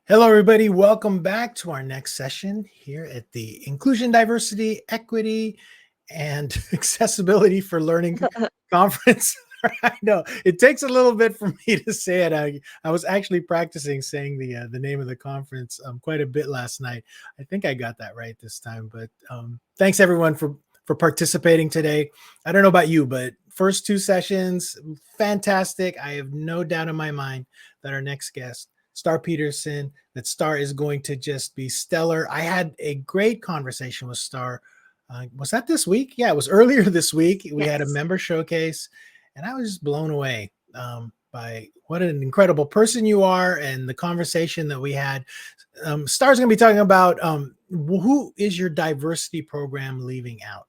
Hello, everybody. Welcome back to our next session here at the Inclusion, Diversity, Equity, and Accessibility for Learning Conference. I know it takes a little bit for me to say it. I was actually practicing saying the name of the conference quite a bit last night. I think I got that right this time. But thanks everyone for participating today. I don't know about you, but first two sessions, fantastic. I have no doubt in my mind that our next guest, Star Peterson, that Star is going to just be stellar. I had a great conversation with Star. Was that this week? Yeah, it was earlier this week. We had a Yes. member showcase, and I was just blown away by what an incredible person you are and the conversation that we had. Star's going to be talking about who is your diversity program leaving out?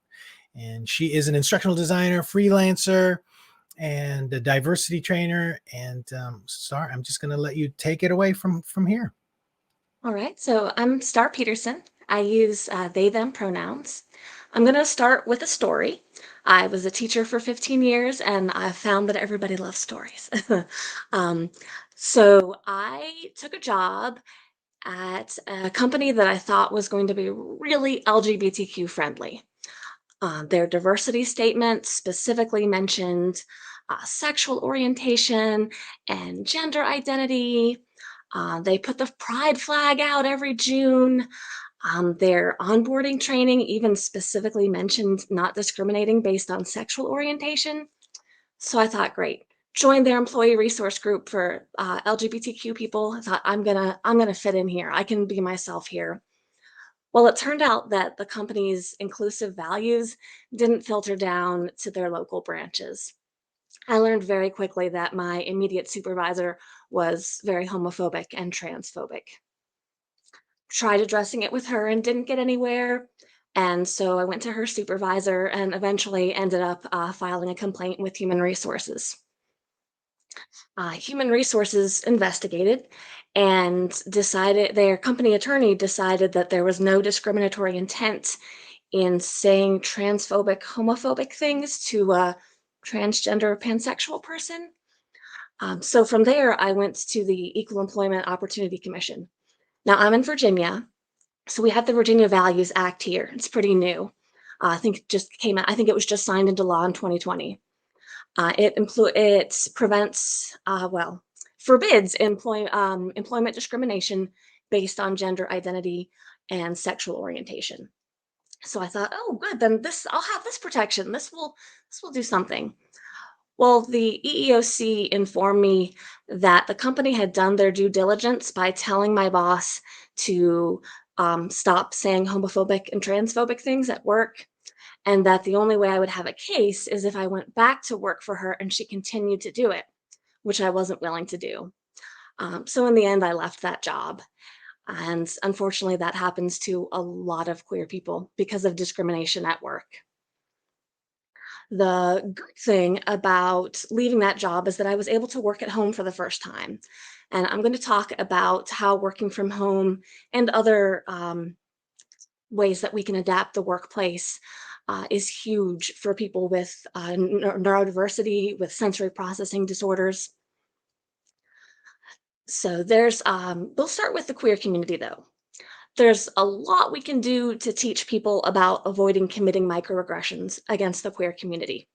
And she is an instructional designer, freelancer, and a diversity trainer. And Star, I'm just going to let you take it away from here. All right. So I'm Star Peterson. I use they, them pronouns. I'm going to start with a story. I was a teacher for 15 years and I found that everybody loves stories. um, so I took a job at a company that I thought was going to be really LGBTQ friendly. Their diversity statement specifically mentioned sexual orientation and gender identity. They put the pride flag out every June. Their onboarding training even specifically mentioned not discriminating based on sexual orientation. So I thought, great. Joined their employee resource group for LGBTQ people. I thought I'm gonna fit in here. I can be myself here. Well, it turned out that the company's inclusive values didn't filter down to their local branches. I learned very quickly that my immediate supervisor was very homophobic and transphobic. Tried addressing it with her and didn't get anywhere. And so I went to her supervisor and eventually ended up filing a complaint with Human Resources. Human Resources investigated and decided, their company attorney decided that there was no discriminatory intent in saying transphobic, homophobic things to a transgender, pansexual person. So from there, I went to the Equal Employment Opportunity Commission. Now I'm in Virginia, so we have the Virginia Values Act here. It's pretty new. I think it just came out. I think it was just signed into law in 2020. It prevents, forbids employment discrimination based on gender identity and sexual orientation. So I thought, oh, good, then I'll have this protection. This will do something. Well, the EEOC informed me that the company had done their due diligence by telling my boss to stop saying homophobic and transphobic things at work, and that the only way I would have a case is if I went back to work for her and she continued to do it, which I wasn't willing to do. So in the end, I left that job. And unfortunately, that happens to a lot of queer people because of discrimination at work. The good thing about leaving that job is that I was able to work at home for the first time. And I'm going to talk about how working from home and other ways that we can adapt the workplace is huge for people with neurodiversity, with sensory processing disorders. So we'll start with the queer community though. There's a lot we can do to teach people about avoiding committing microaggressions against the queer community.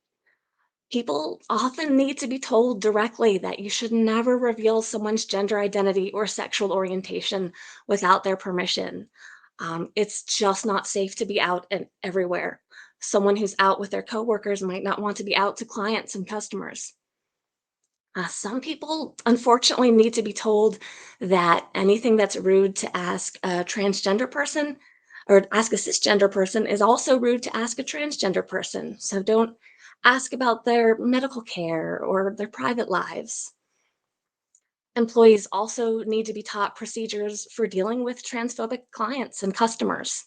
People often need to be told directly that you should never reveal someone's gender identity or sexual orientation without their permission. It's just not safe to be out and everywhere. Someone who's out with their coworkers might not want to be out to clients and customers. Some people, unfortunately, need to be told that anything that's rude to ask a transgender person or ask a cisgender person is also rude to ask a transgender person. So don't ask about their medical care or their private lives. Employees also need to be taught procedures for dealing with transphobic clients and customers.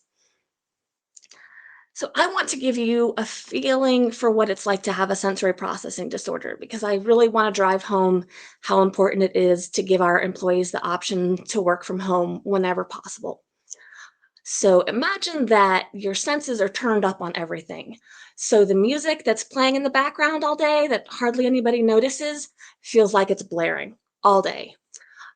So I want to give you a feeling for what it's like to have a sensory processing disorder because I really want to drive home how important it is to give our employees the option to work from home whenever possible. So imagine that your senses are turned up on everything. So the music that's playing in the background all day that hardly anybody notices feels like it's blaring all day.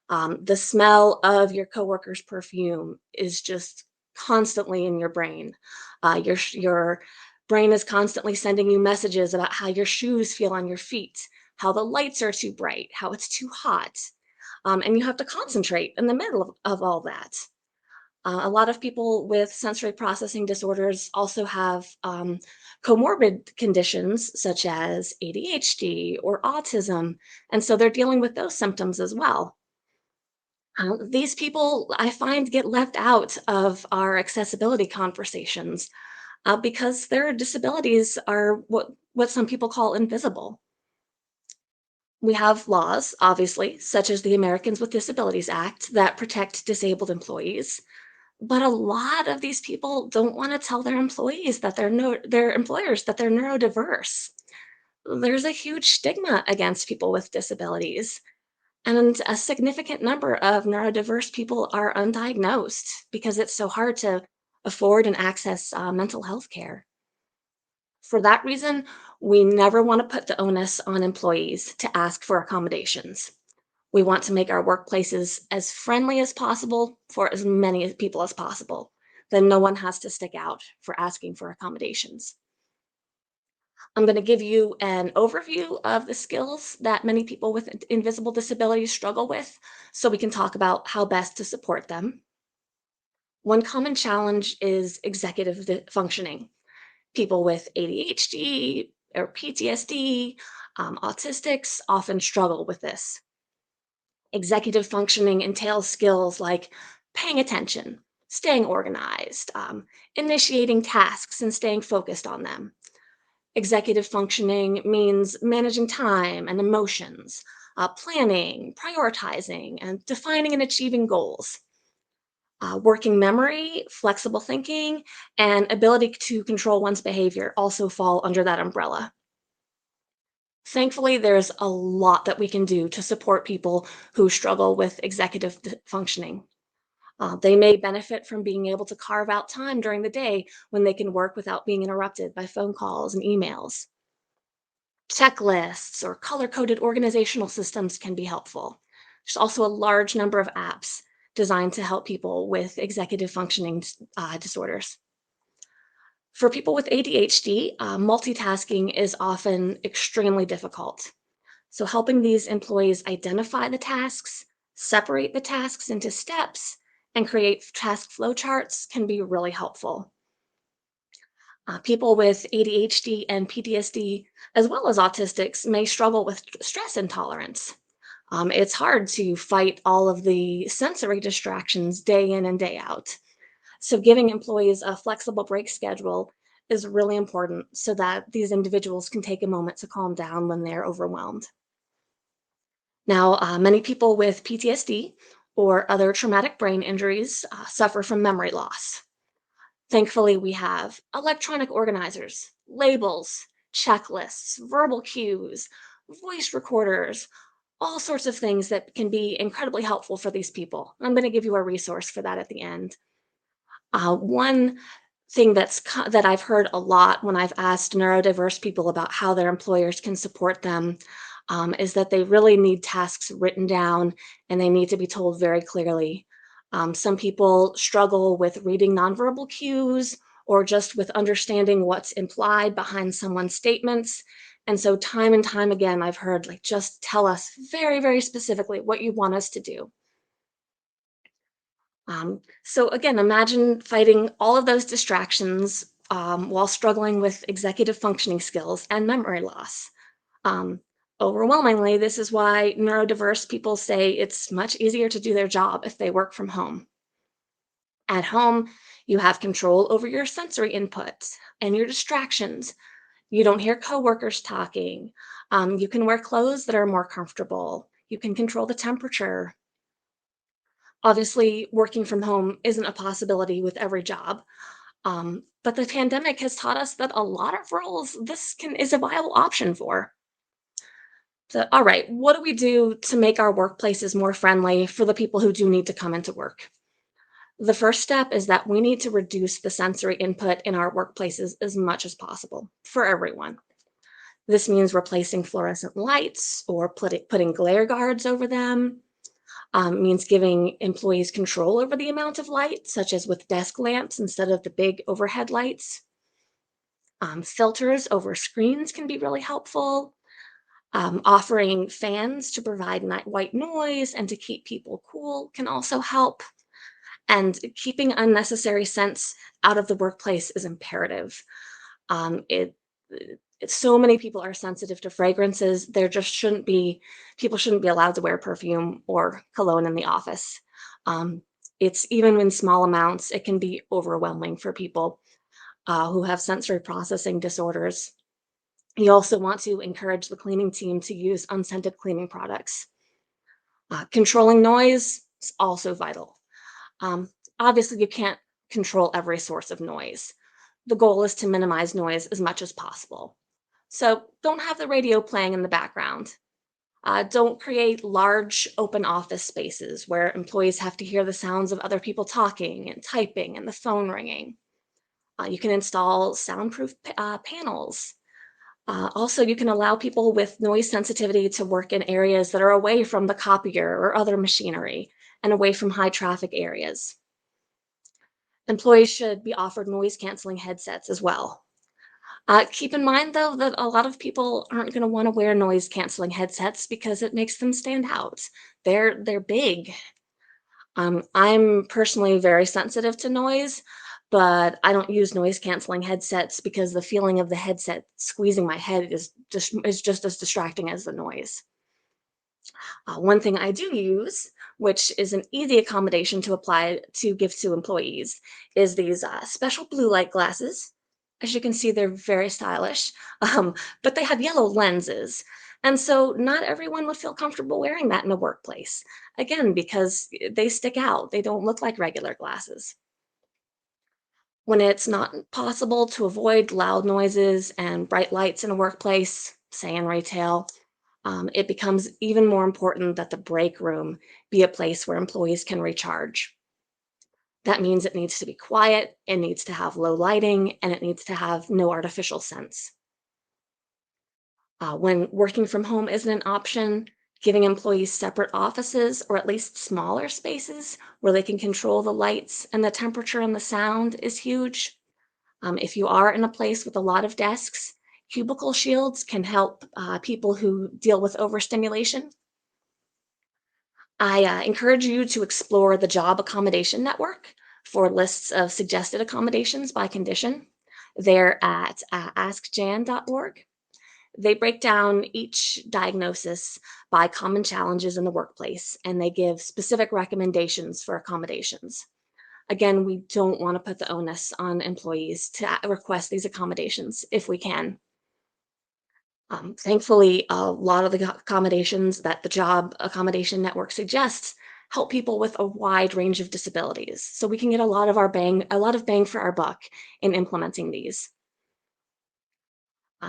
The smell of your coworker's perfume is just constantly in your brain. Your brain is constantly sending you messages about how your shoes feel on your feet, how the lights are too bright, how it's too hot. And you have to concentrate in the middle of all that. A lot of people with sensory processing disorders also have comorbid conditions such as ADHD or autism. And so they're dealing with those symptoms as well. These people, I find, get left out of our accessibility conversations because their disabilities are what some people call invisible. We have laws, obviously, such as the Americans with Disabilities Act, that protect disabled employees. But a lot of these people don't want to tell their employees that their employers that they're neurodiverse. There's a huge stigma against people with disabilities, and a significant number of neurodiverse people are undiagnosed because it's so hard to afford and access mental health care. For that reason, we never want to put the onus on employees to ask for accommodations. We want to make our workplaces as friendly as possible for as many people as possible. Then no one has to stick out for asking for accommodations. I'm going to give you an overview of the skills that many people with invisible disabilities struggle with so we can talk about how best to support them. One common challenge is executive functioning. People with ADHD or PTSD, autistics often struggle with this. Executive functioning entails skills like paying attention, staying organized, initiating tasks, and staying focused on them. Executive functioning means managing time and emotions, planning, prioritizing, and defining and achieving goals. Working memory, flexible thinking, and ability to control one's behavior also fall under that umbrella. Thankfully, there's a lot that we can do to support people who struggle with executive functioning. They may benefit from being able to carve out time during the day when they can work without being interrupted by phone calls and emails. Checklists or color coded organizational systems can be helpful. There's also a large number of apps designed to help people with executive functioning disorders. For people with ADHD, multitasking is often extremely difficult. So, helping these employees identify the tasks, separate the tasks into steps, and create task flow charts can be really helpful. People with ADHD and PTSD, as well as autistics, may struggle with stress intolerance. It's hard to fight all of the sensory distractions day in and day out. So, giving employees a flexible break schedule is really important so that these individuals can take a moment to calm down when they're overwhelmed. Now, many people with PTSD or other traumatic brain injuries suffer from memory loss. Thankfully, we have electronic organizers, labels, checklists, verbal cues, voice recorders, all sorts of things that can be incredibly helpful for these people. I'm going to give you a resource for that at the end. One thing that I've heard a lot when I've asked neurodiverse people about how their employers can support them is that they really need tasks written down and they need to be told very clearly. Some people struggle with reading nonverbal cues or just with understanding what's implied behind someone's statements. And so, time and time again, I've heard, like, just tell us very, very specifically what you want us to do. So again, imagine fighting all of those distractions while struggling with executive functioning skills and memory loss. Um, Overwhelmingly, this is why neurodiverse people say it's much easier to do their job if they work from home. At home, you have control over your sensory input and your distractions. You don't hear coworkers talking. You can wear clothes that are more comfortable. You can control the temperature. Obviously, working from home isn't a possibility with every job. But the pandemic has taught us that a lot of roles is a viable option for. So, all right, what do we do to make our workplaces more friendly for the people who do need to come into work? The first step is that we need to reduce the sensory input in our workplaces as much as possible for everyone. This means replacing fluorescent lights or putting glare guards over them. Means giving employees control over the amount of light, such as with desk lamps instead of the big overhead lights. Filters over screens can be really helpful. Offering fans to provide white noise and to keep people cool can also help. And keeping unnecessary scents out of the workplace is imperative. Um, it, so many people are sensitive to fragrances. There just shouldn't be People shouldn't be allowed to wear perfume or cologne in the office. Um, it's even in small amounts, it can be overwhelming for people who have sensory processing disorders. You also want to encourage the cleaning team to use unscented cleaning products. Controlling noise is also vital. Um, Obviously, you can't control every source of noise. The goal is to minimize noise as much as possible. So don't have the radio playing in the background. Don't create large open office spaces where employees have to hear the sounds of other people talking and typing and the phone ringing. You can install soundproof panels. Also, you can allow people with noise sensitivity to work in areas that are away from the copier or other machinery and away from high traffic areas. Employees should be offered noise canceling headsets as well. Keep in mind, though, that a lot of people aren't going to want to wear noise canceling headsets because it makes them stand out. They're big. I'm personally very sensitive to noise, but I don't use noise canceling headsets because the feeling of the headset squeezing my head is just as distracting as the noise. One thing I do use, which is an easy accommodation to apply to give to employees, is these special blue light glasses. As you can see, they're very stylish, but they have yellow lenses. And so, not everyone would feel comfortable wearing that in a workplace. Again, because they stick out, they don't look like regular glasses. When it's not possible to avoid loud noises and bright lights in a workplace, say in retail, it becomes even more important that the break room be a place where employees can recharge. That means it needs to be quiet, it needs to have low lighting, and it needs to have no artificial scents. When working from home isn't an option, giving employees separate offices or at least smaller spaces where they can control the lights and the temperature and the sound is huge. If you are in a place with a lot of desks, cubicle shields can help people who deal with overstimulation. I encourage you to explore the Job Accommodation Network for lists of suggested accommodations by condition. They're at askjan.org. They break down each diagnosis by common challenges in the workplace and they give specific recommendations for accommodations. Again, we don't want to put the onus on employees to request these accommodations if we can. Thankfully, a lot of the accommodations that the Job Accommodation Network suggests help people with a wide range of disabilities. So we can get a lot of bang for our buck in implementing these.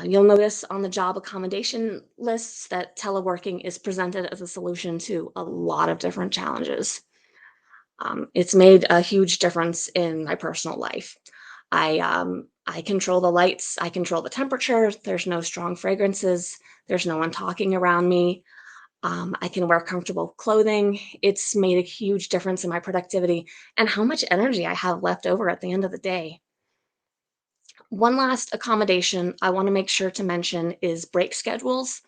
You'll notice on the job accommodation lists that teleworking is presented as a solution to a lot of different challenges. It's made a huge difference in my personal life. I control the lights, I control the temperature. There's no strong fragrances. There's no one talking around me. I can wear comfortable clothing. It's made a huge difference in my productivity and how much energy I have left over at the end of the day. One last accommodation I want to make sure to mention is break schedules.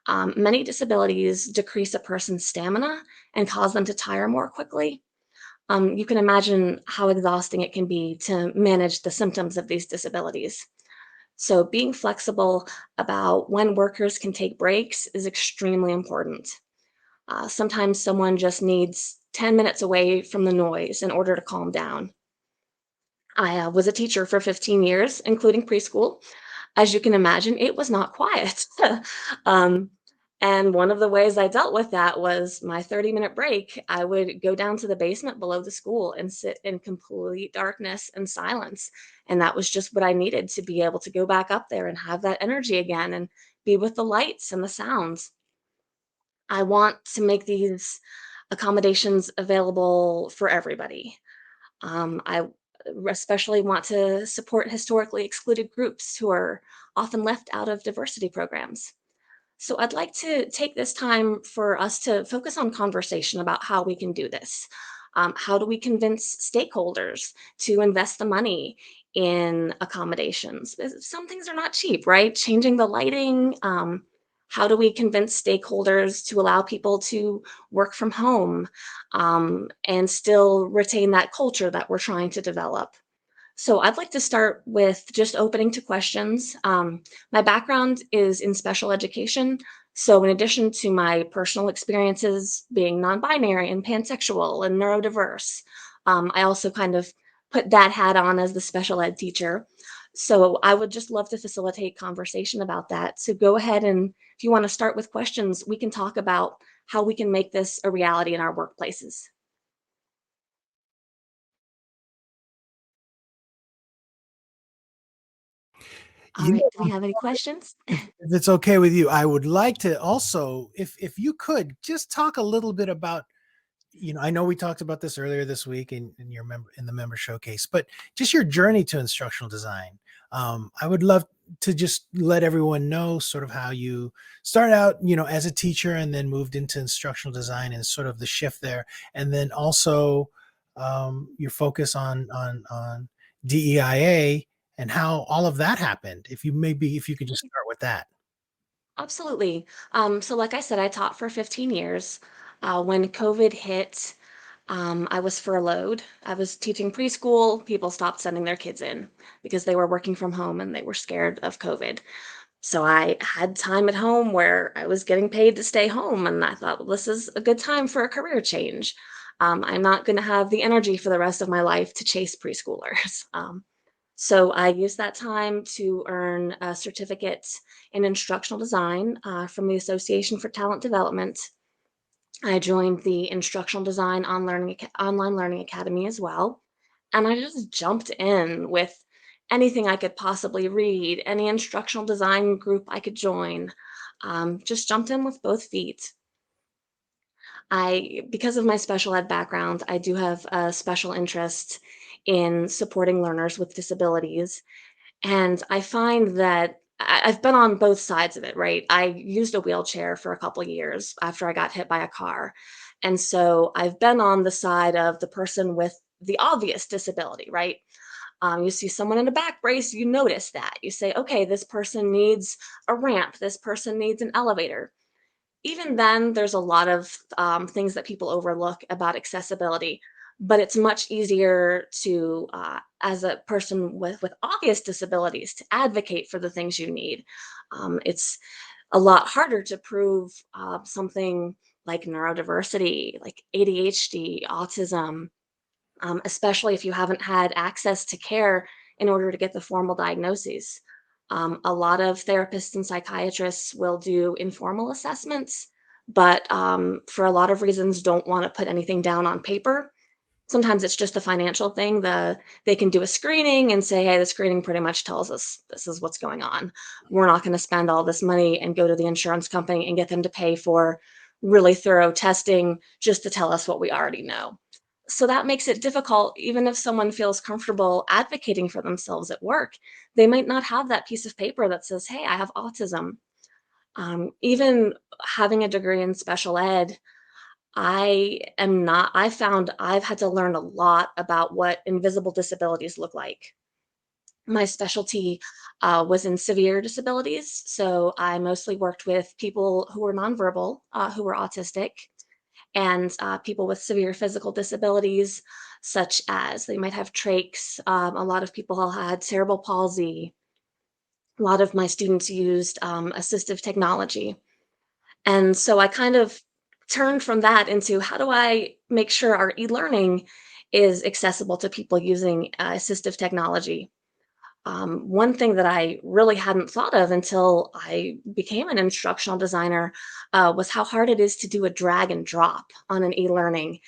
Many disabilities decrease a person's stamina and cause them to tire more quickly. You can imagine how exhausting it can be to manage the symptoms of these disabilities. So, being flexible about when workers can take breaks is extremely important. Sometimes someone just needs 10 minutes away from the noise in order to calm down. I was a teacher for 15 years, including preschool. As you can imagine, it was not quiet. um, and one of the ways I dealt with that was my 30-minute break. I would go down to the basement below the school and sit in complete darkness and silence. And that was just what I needed to be able to go back up there and have that energy again and be with the lights and the sounds. I want to make these accommodations available for everybody. I especially want to support historically excluded groups who are often left out of diversity programs. So I'd like to take this time for us to focus on conversation about how we can do this. How do we convince stakeholders to invest the money in accommodations? Some things are not cheap, right? Changing the lighting. How do we convince stakeholders to allow people to work from home and still retain that culture that we're trying to develop? So I'd like to start with just opening to questions. My background is in special education. So, in addition to my personal experiences being non binary and pansexual and neurodiverse, I also kind of put that hat on as the special ed teacher. So, I would just love to facilitate conversation about that. So, go ahead and if you want to start with questions, we can talk about how we can make this a reality in our workplaces. All You right. know, Do we have any questions? if it's okay with you, I would like to also, if you could, just talk a little bit about, I know we talked about this earlier this week in your member in the member showcase, but just your journey to instructional design. I would love to just let everyone know sort of how you started out, as a teacher and then moved into instructional design and sort of the shift there, and then also your focus on DEIA and how all of that happened. If you could just start with that. Absolutely. So, like I said, I taught for 15 years. When COVID hit, I was furloughed. I was teaching preschool. People stopped sending their kids in because they were working from home and they were scared of COVID. So, I had time at home where I was getting paid to stay home. And I thought, well, this is a good time for a career change. I'm not going to have the energy for the rest of my life to chase preschoolers. So I used that time to earn a certificate in instructional design from the Association for Talent Development. I joined the Instructional Design Online Learning Academy as well. And I just jumped in with anything I could possibly read, any instructional design group I could join. Just jumped in with both feet. Because of my special ed background, I do have a special interest in supporting learners with disabilities. And I find that I've been on both sides of it, right? I used a wheelchair for a couple years after I got hit by a car. And so I've been on the side of the person with the obvious disability, right? You see someone in a back brace, you notice that. You say, okay, this person needs a ramp, this person needs an elevator. Even then, there's a lot of things that people overlook about accessibility, but it's much easier to, as a person with obvious disabilities, to advocate for the things you need. It's a lot harder to prove something like neurodiversity, like ADHD, autism, especially if you haven't had access to care in order to get the formal diagnoses. A lot of therapists and psychiatrists will do informal assessments, but for a lot of reasons, don't want to put anything down on paper. Sometimes it's just a financial thing. They can do a screening and say, "Hey, the screening pretty much tells us this is what's going on. We're not going to spend all this money and go to the insurance company and get them to pay for really thorough testing just to tell us what we already know." So that makes it difficult, even if someone feels comfortable advocating for themselves at work, they might not have that piece of paper that says, "Hey, I have autism." Even having a degree in special ed, I found I've had to learn a lot about what invisible disabilities look like. My specialty was in severe disabilities. So I mostly worked with people who were nonverbal, who were autistic, and people with severe physical disabilities, such as they might have trachs. A lot of people had cerebral palsy. A lot of my students used assistive technology. And so I kind of turned from that into how do I make sure our e learning is accessible to people using assistive technology? One thing that I really hadn't thought of until I became an instructional designer was how hard it is to do a drag and drop on an e-learning.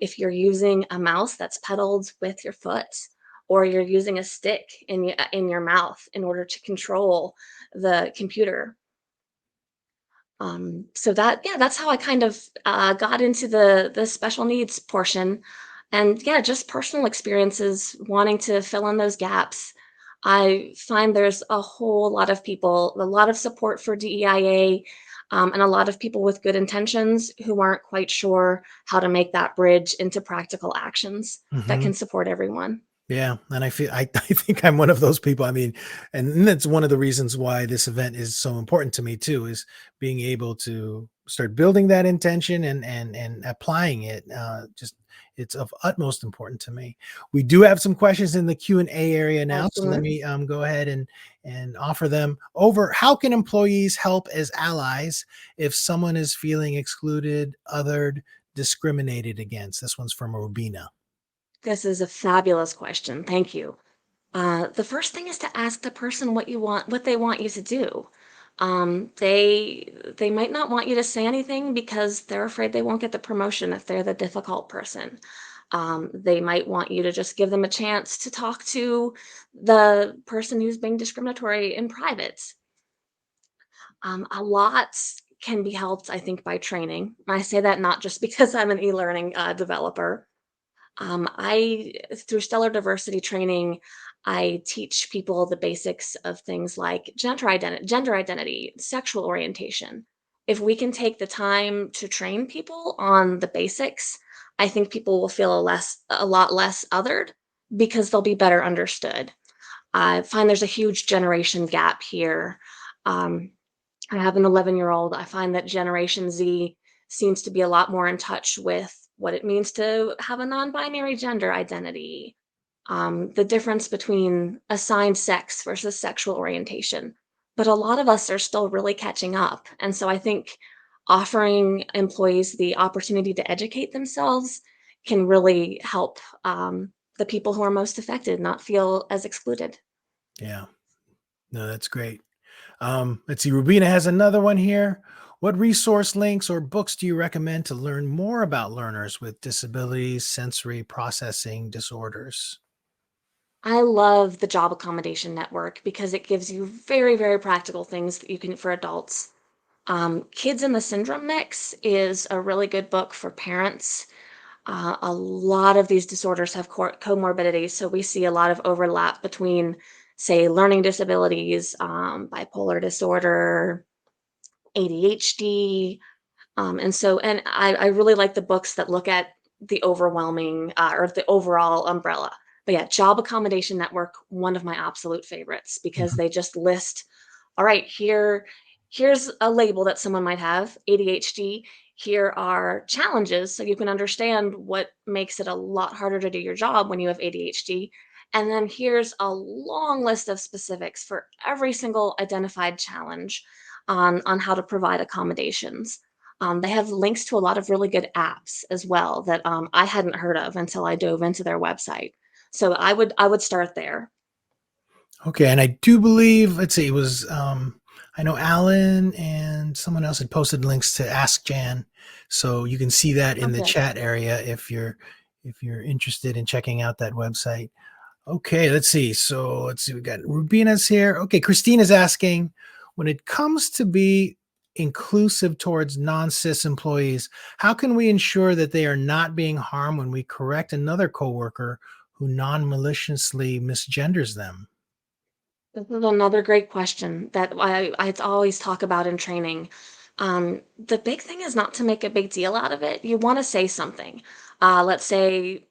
If you're using a mouse that's pedaled with your foot, or you're using a stick in your mouth in order to control the computer. So yeah, that's how I kind of got into the special needs portion, and yeah, just personal experiences wanting to fill in those gaps. I find there's a whole lot of people, a lot of support for DEIA. and a lot of people with good intentions who aren't quite sure how to make that bridge into practical actions that Mhm. can support everyone. Yeah, and I think I'm one of those people. I mean, and that's one of the reasons why this event is so important to me too, is being able to start building that intention and applying it. Just it's of utmost important to me. We do have some questions in the Q&A area now, so let Excellent. me go ahead and offer them over. How can employees help as allies if someone is feeling excluded, othered, discriminated against? This one's from Rubina. This is a fabulous question. Thank you. The first thing is to ask the person what they want you to do. They might not want you to say anything because they're afraid they won't get the promotion if they're the difficult person. They might want you to just give them a chance to talk to the person who's being discriminatory in private. A lot can be helped, I think, by training. I say that not just because I'm an e-learning developer. I through stellar diversity training, I teach people the basics of things like gender identity, sexual orientation. If we can take the time to train people on the basics, I think people will feel a lot less othered because they'll be better understood. I find there's a huge generation gap here. Um, I have an 11-year-old. I find that Generation Z seems to be a lot more in touch with what it means to have a non-binary gender identity, the difference between assigned sex versus sexual orientation. But a lot of us are still really catching up. And so I think offering employees the opportunity to educate themselves can really help the people who are most affected not feel as excluded. Yeah, no, that's great. Let's see. Rubina has another one here. What resource links or books do you recommend to learn more about learners with disabilities, sensory processing disorders? I love the Job Accommodation Network because it gives you very, very practical things that you can for adults. Kids in the Syndrome Mix is a really good book for parents. A lot of these disorders have comorbidities, so we see a lot of overlap between, say, learning disabilities, bipolar disorder, ADHD, and I really like the books that look at the overwhelming or the overall umbrella. But yeah, Job Accommodation Network, one of my absolute favorites because Mhm. they just list, all right, here's a label that someone might have, ADHD. Here are challenges so you can understand what makes it a lot harder to do your job when you have ADHD. And then here's a long list of specifics for every single identified challenge on how to provide accommodations. They have links to a lot of really good apps as well that I hadn't heard of until I dove into their website. So I would start there. Okay, and I do believe, let's see, it was I know Alan and someone else had posted links to Ask Jan, so you can see that in the Okay. chat area if you're interested in checking out that website. Okay, let's see. So let's see. We got Rubina's here. Okay, Christina's asking, when it comes to be inclusive towards non-cis employees, how can we ensure that they are not being harmed when we correct another coworker who non-maliciously misgenders them? This is another great question that I always talk about in training. The big thing is not to make a big deal out of it. You want to say something. Let's say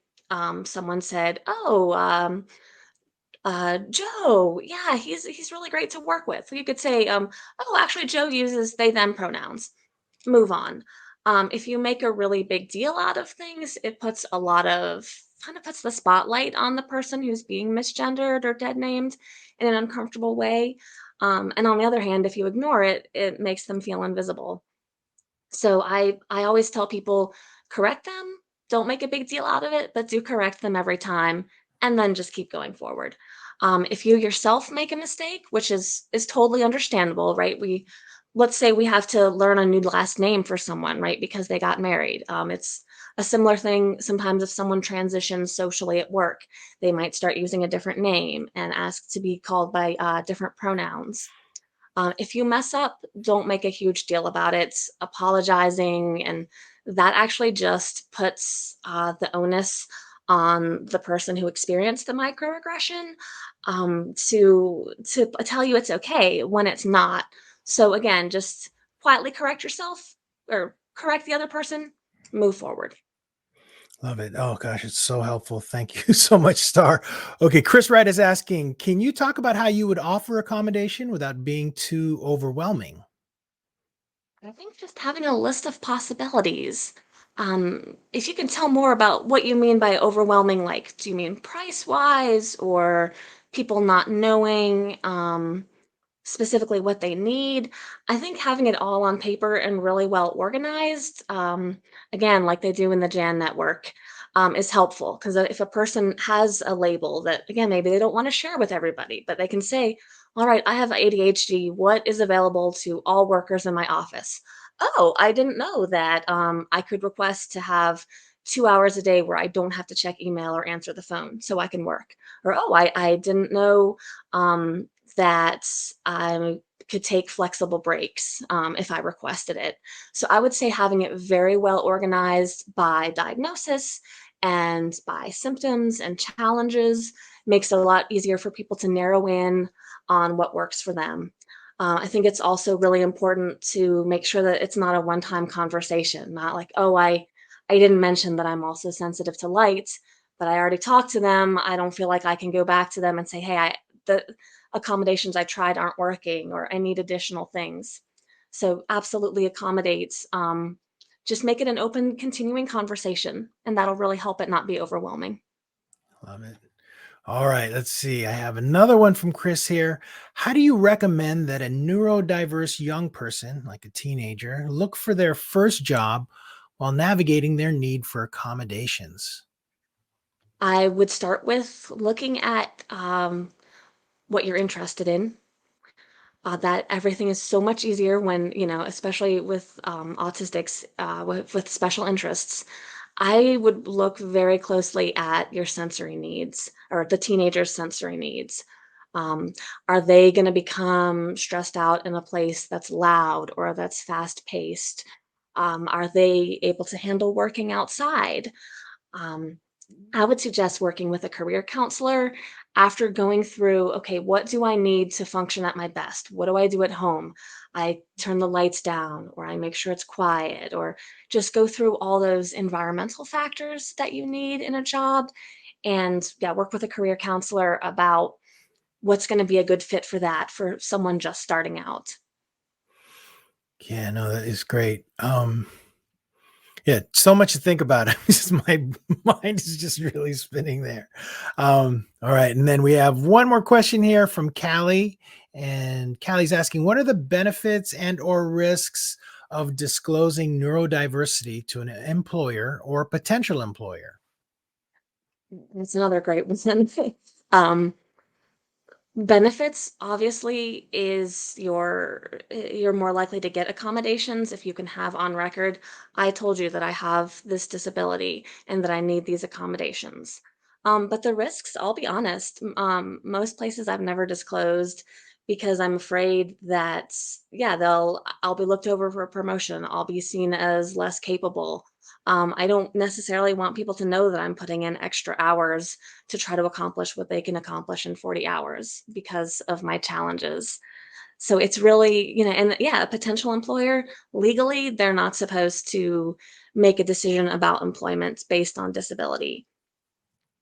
someone said, "Oh, Joe, yeah, he's really great to work with." So you could say, "Oh, actually, Joe uses they them pronouns." Move on. If you make a really big deal out of things, it puts a lot of kind of puts the spotlight on the person who's being misgendered or dead named in an uncomfortable way. And on the other hand, if you ignore it, it makes them feel invisible. So I always tell people correct them, don't make a big deal out of it, but do correct them every time and then just keep going forward. If you yourself make a mistake, which is totally understandable, right? We let's say we have to learn a new last name for someone, right? Because they got married. It's a similar thing sometimes if someone transitions socially at work, they might start using a different name and ask to be called by different pronouns. If you mess up, don't make a huge deal about it. Apologizing, and that actually just puts the onus on the person who experienced the microaggression to tell you it's okay when it's not. So again, just quietly correct yourself or correct the other person, move forward. Love it. Oh gosh, it's so helpful. Thank you so much, Star. Okay, Chris Wright is asking, can you talk about how you would offer accommodation without being too overwhelming? I think just having a list of possibilities. If you can tell more about what you mean by overwhelming, like, do you mean price wise or people not knowing? Specifically what they need. I think having it all on paper and really well organized, again, like they do in the Jan network, is helpful because if a person has a label that, again, maybe they don't want to share with everybody, but they can say, all right, I have ADHD. What is available to all workers in my office? Oh, I didn't know that I could request to have 2 hours a day where I don't have to check email or answer the phone so I can work. Or, oh, I didn't know um, that I could take flexible breaks if I requested it. So I would say having it very well organized by diagnosis and by symptoms and challenges makes it a lot easier for people to narrow in on what works for them. I think it's also really important to make sure that it's not a one-time conversation, not like, oh, I didn't mention that I'm also sensitive to light, but I already talked to them. I don't feel like I can go back to them and say, hey, the accommodations I tried aren't working or I need additional things. So absolutely accommodates. Just make it an open, continuing conversation, and that'll really help it not be overwhelming. Love it. All right, let's see. I have another one from Chris here. How do you recommend that a neurodiverse young person, like a teenager, look for their first job while navigating their need for accommodations? I would start with looking at what you're interested in. That everything is so much easier when, especially with autistics, with special interests. I would look very closely at your sensory needs or the teenager's sensory needs. Um, are they going to become stressed out in a place that's loud or that's fast paced? Are they able to handle working outside? Um, I would suggest working with a career counselor after going through, okay, what do I need to function at my best? What do I do at home? I turn the lights down, or I make sure it's quiet, or just go through all those environmental factors that you need in a job. And yeah, work with a career counselor about what's going to be a good fit for that for someone just starting out. Yeah, no, that is great. Yeah, so much to think about. My mind is just really spinning there. All right, and then we have one more question here from Callie, and Callie's asking, "What are the benefits and/or risks of disclosing neurodiversity to an employer or potential employer?" That's another great one. um, Benefits obviously is you're more likely to get accommodations if you can have on record, I told you that I have this disability and that I need these accommodations. But the risks, I'll be honest, most places I've never disclosed because I'm afraid that, yeah, I'll be looked over for a promotion. I'll be seen as less capable. I don't necessarily want people to know that I'm putting in extra hours to try to accomplish what they can accomplish in 40 hours because of my challenges. So it's really, and yeah, a potential employer, legally, they're not supposed to make a decision about employment based on disability.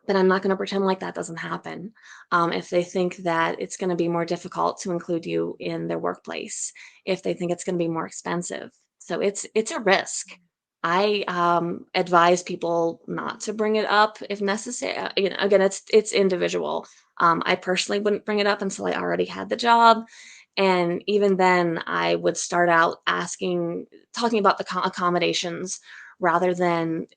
But I'm not going to pretend like that doesn't happen. If they think that it's going to be more difficult to include you in their workplace, if they think it's going to be more expensive, so it's a risk. I advise people not to bring it up if necessary. Again, it's individual. I personally wouldn't bring it up until I already had the job, and even then, I would start out talking about the accommodations rather than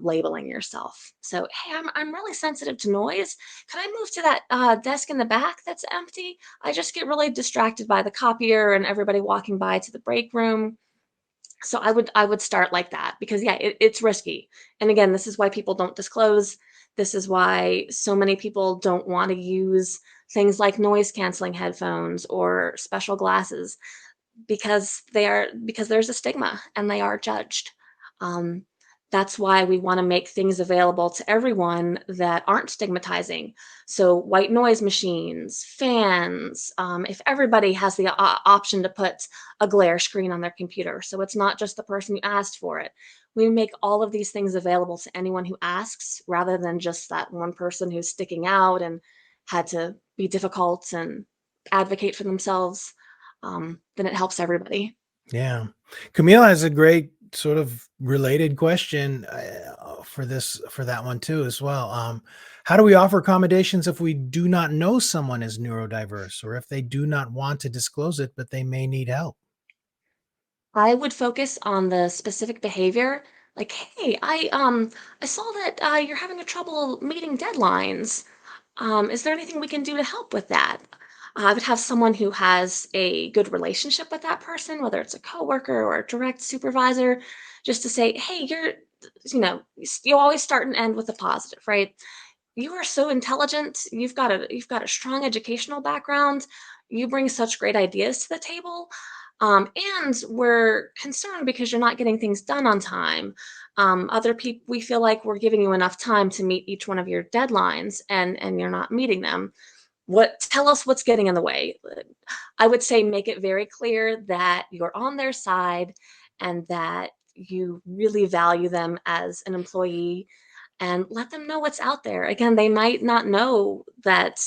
labeling yourself. So, hey, I'm really sensitive to noise. Could I move to that desk in the back that's empty? I just get really distracted by the copier and everybody walking by to the break room. So I would start like that because yeah, it's risky. And again, this is why people don't disclose. This is why so many people don't want to use things like noise canceling headphones or special glasses because there's a stigma and they are judged. Um, That's why we want to make things available to everyone that aren't stigmatizing. So, white noise machines, fans, if everybody has the option to put a glare screen on their computer. So, it's not just the person who asked for it. We make all of these things available to anyone who asks rather than just that one person who's sticking out and had to be difficult and advocate for themselves. Then it helps everybody. Yeah. Camille has a great sort of related question for that one too as well. How do we offer accommodations if we do not know someone is neurodiverse, or if they do not want to disclose it, but they may need help? I would focus on the specific behavior. Like, hey, I saw that you're having a trouble meeting deadlines. Is there anything we can do to help with that? I would have someone who has a good relationship with that person, whether it's a coworker or a direct supervisor, just to say, hey, you always start and end with a positive, right? You are so intelligent. You've got a strong educational background. You bring such great ideas to the table. And we're concerned because you're not getting things done on time. Other people, we feel like we're giving you enough time to meet each one of your deadlines, and you're not meeting them. Tell us what's getting in the way. I would say make it very clear that you're on their side and that you really value them as an employee, and let them know what's out there. Again, they might not know that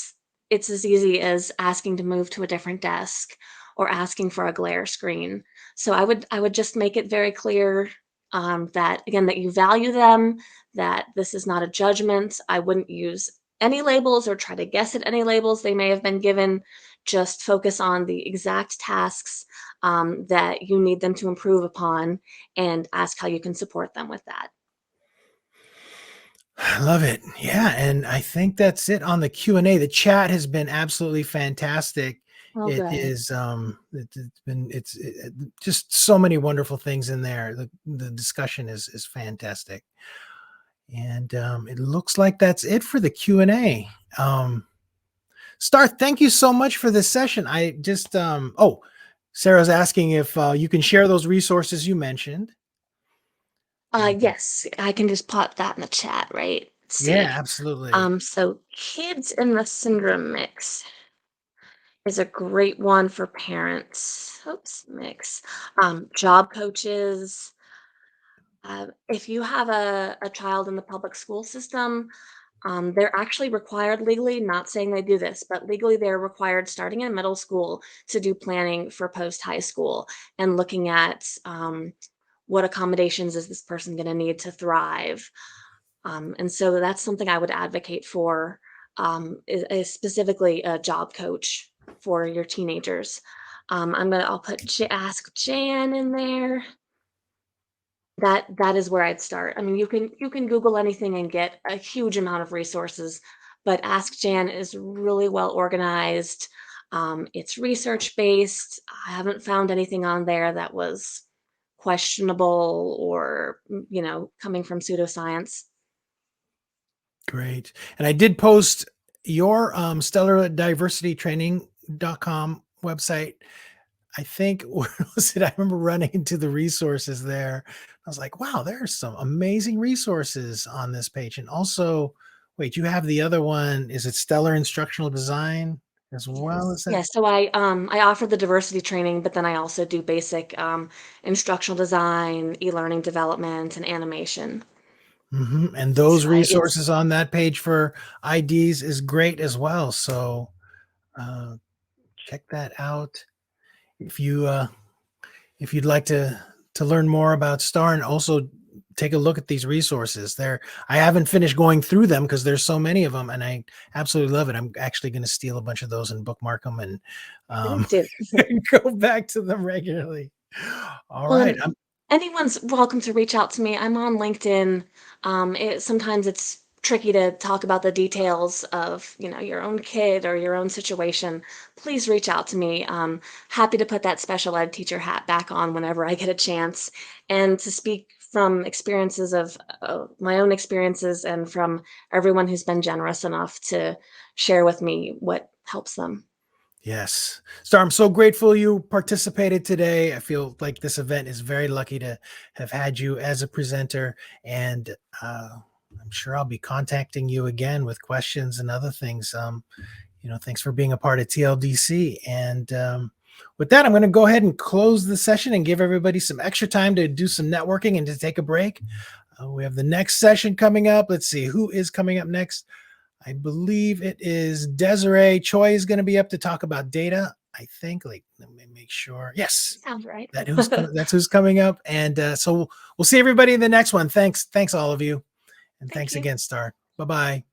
it's as easy as asking to move to a different desk or asking for a glare screen. So I would just make it very clear, that again, that you value them, that this is not a judgment. I wouldn't use any labels or try to guess at any labels they may have been given. Just focus on the exact tasks that you need them to improve upon, and ask how you can support them with that. I love it. Yeah, and I think that's it on the Q&A. The chat has been absolutely fantastic. Oh, It good. is it's been just so many wonderful things in there. The discussion is fantastic. And it looks like that's it for the Q&A. Star, thank you so much for this session. I just Sarah's asking if you can share those resources you mentioned. And Yes, I can just pop that in the chat, right? Let's yeah, see. absolutely. So Kids in the Syndrome Mix is a great one for parents. Oops, mix. Job coaches. If you have a child in the public school system, they're actually required legally, not saying they do this, but legally they're required starting in middle school to do planning for post high school and looking at what accommodations is this person going to need to thrive. And so that's something I would advocate for, is specifically a job coach for your teenagers. I'll put Ask Jan in there. That is where I'd start. I mean, you can Google anything and get a huge amount of resources, but Ask Jan is really well organized. It's research based. I haven't found anything on there that was questionable or coming from pseudoscience. Great. And I did post your stellardiversitytraining.com website. I think where was it? I remember running into the resources there. I was like, wow, there's some amazing resources on this page. And also, wait, you have the other one. Is it Stellar Instructional Design as well? Yes. Is that? Yes. So I offer the diversity training, but then I also do basic instructional design, e-learning development, and animation. And So those it's resources on that page for IDs is great as well. So uh, check that out if you if you'd like to learn more about Star, and also take a look at these resources. There, I haven't finished going through them because there's so many of them, and I absolutely love it. I'm actually going to steal a bunch of those and bookmark them and please um, do. go back to them regularly. All Well, right. and anyone's welcome to reach out to me. I'm on LinkedIn. Sometimes it's tricky to talk about the details of, your own kid or your own situation. Please reach out to me. Happy to put that special ed teacher hat back on whenever I get a chance, and to speak from experiences of my own experiences and from everyone who's been generous enough to share with me what helps them. Yes. Star, I'm so grateful you participated today. I feel like this event is very lucky to have had you as a presenter. And I'm sure I'll be contacting you again with questions and other things. Thanks for being a part of TLDC. And with that, I'm going to go ahead and close the session and give everybody some extra time to do some networking and to take a break. We have the next session coming up. Let's see who is coming up next. I believe it is Desiree Choi is going to be up to talk about data. I think, let me make sure. Yes, Sounds right. that's who's coming up. And so we'll see everybody in the next one. Thanks all of you. And Thank thanks you. again, Star. Bye-bye.